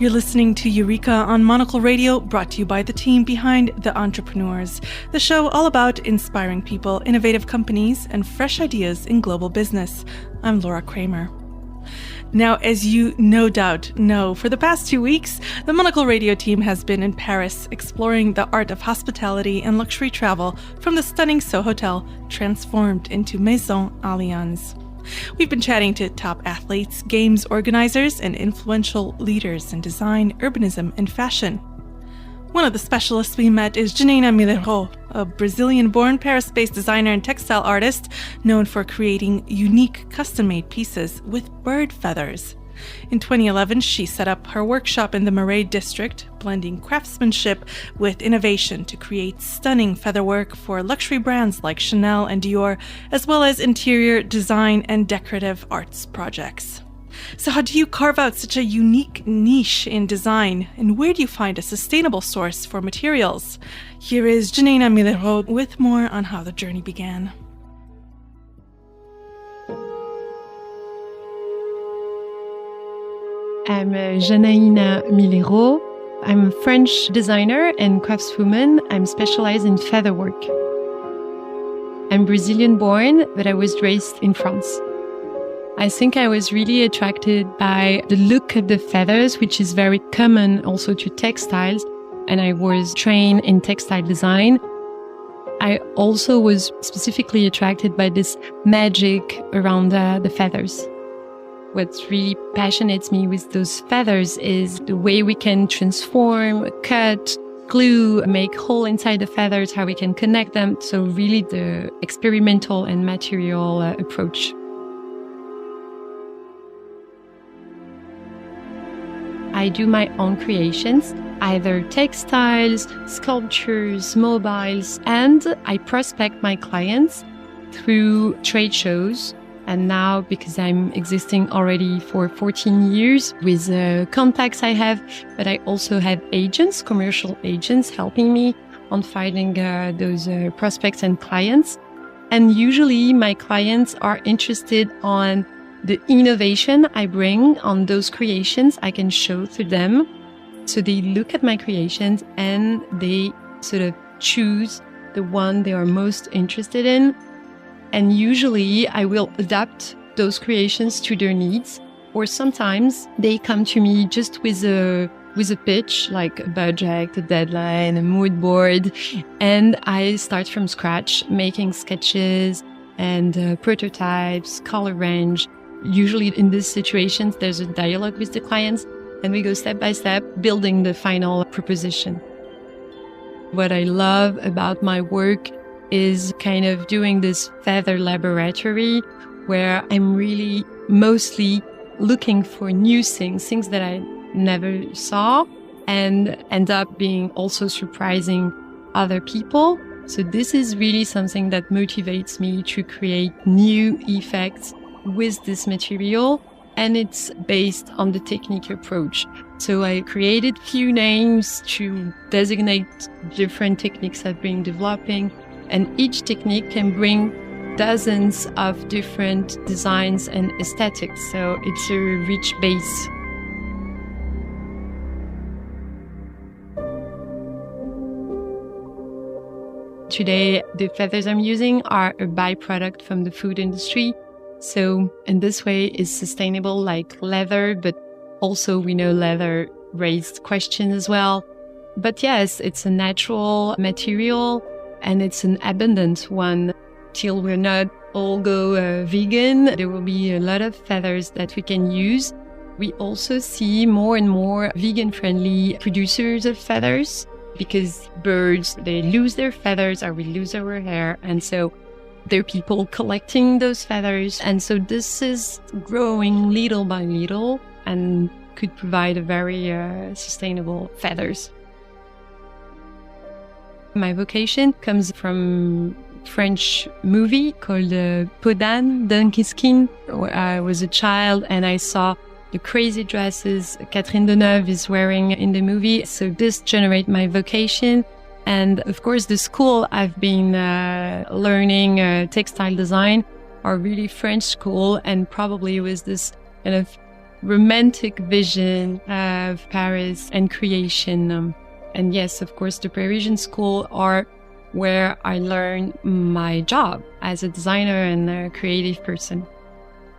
You're listening to Eureka on Monocle Radio, brought to you by the team behind The Entrepreneurs, the show all about inspiring people, innovative companies, and fresh ideas in global business. I'm Laura Kramer. Now, as you no doubt know, for the past 2 weeks, the Monocle Radio team has been in Paris exploring the art of hospitality and luxury travel from the stunning Sohotel transformed into Maison Allianz. We've been chatting to top athletes, games organizers, and influential leaders in design, urbanism, and fashion. One of the specialists we met is Janaïna Milheiro, a Brazilian-born, Paris-based designer and textile artist known for creating unique custom-made pieces with bird feathers. In 2011, she set up her workshop in the Marais district, blending craftsmanship with innovation to create stunning featherwork for luxury brands like Chanel and Dior, as well as interior design and decorative arts projects. So how do you carve out such a unique niche in design, and where do you find a sustainable source for materials? Here is Janaïna Milheiro with more on how the journey began. I'm Janaïna Milheiro. I'm a French designer and craftswoman. I'm specialized in featherwork. I'm Brazilian-born, but I was raised in France. I think I was really attracted by the look of the feathers, which is very common also to textiles, and I was trained in textile design. I also was specifically attracted by this magic around the feathers. What really passionates me with those feathers is the way we can transform, cut, glue, make hole inside the feathers, how we can connect them. So really the experimental and material approach. I do my own creations, either textiles, sculptures, mobiles, and I prospect my clients through trade shows. And now, because I'm existing already for 14 years with contacts I have, but I also have agents, commercial agents, helping me on finding those prospects and clients. And usually my clients are interested on the innovation I bring on those creations I can show to them. So they look at my creations and they sort of choose the one they are most interested in. And usually I will adapt those creations to their needs. Or sometimes they come to me just with a pitch, like a budget, a deadline, a mood board. And I start from scratch, making sketches and prototypes, color range. Usually in these situations, there's a dialogue with the clients and we go step by step, building the final proposition. What I love about my work is kind of doing this feather laboratory where I'm really mostly looking for new things that I never saw and end up being also surprising other people. So this is really something that motivates me to create new effects with this material, and it's based on the technique approach. So I created few names to designate different techniques I've been developing. And each technique can bring dozens of different designs and aesthetics. So it's a rich base. Today, the feathers I'm using are a byproduct from the food industry. So in this way, it's sustainable like leather, but also we know leather raised questions as well. But yes, it's a natural material. And it's an abundant one. Till we're not all go vegan, there will be a lot of feathers that we can use. We also see more and more vegan-friendly producers of feathers because birds, they lose their feathers or we lose our hair. And so there are people collecting those feathers. And so this is growing little by little and could provide a very sustainable feathers. My vocation comes from French movie called Peau d'Âne, Donkey Skin. I was a child and I saw the crazy dresses Catherine Deneuve is wearing in the movie. So this generates my vocation. And of course, the school I've been learning textile design are really French school, and probably with this kind of romantic vision of Paris and creation. And yes, of course, the Parisian school are where I learned my job as a designer and a creative person.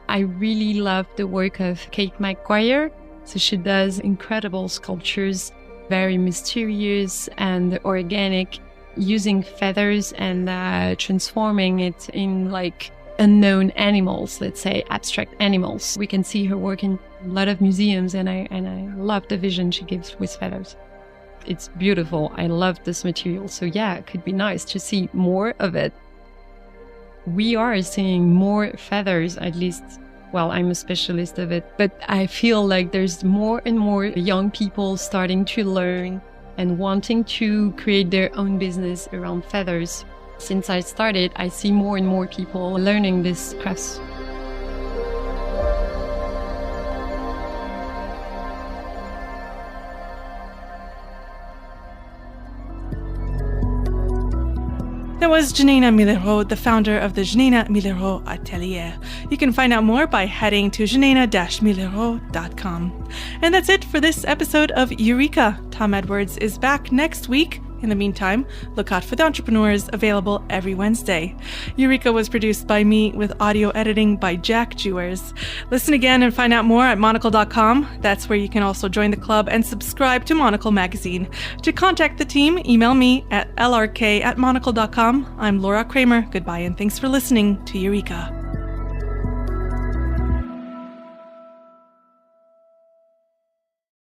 I really love the work of Kate McGuire. So she does incredible sculptures, very mysterious and organic, using feathers and transforming it in like unknown animals, let's say abstract animals. We can see her work in a lot of museums, and I love the vision she gives with feathers. It's beautiful. I love this material. So yeah, it could be nice to see more of it. We are seeing more feathers, at least. Well, I'm a specialist of it, but I feel like there's more and more young people starting to learn and wanting to create their own business around feathers. Since I started, I see more and more people learning this crafts. That was Janaïna Milheiro, the founder of the Janaïna Milheiro Atelier. You can find out more by heading to janaina-milheiro.com. And that's it for this episode of Eureka. Tom Edwards is back next week. In the meantime, look out for The Entrepreneurs, available every Wednesday. Eureka was produced by me with audio editing by Jack Jewers. Listen again and find out more at monocle.com. That's where you can also join the club and subscribe to Monocle magazine. To contact the team, email me at lrk@monocle.com. I'm Laura Kramer. Goodbye and thanks for listening to Eureka.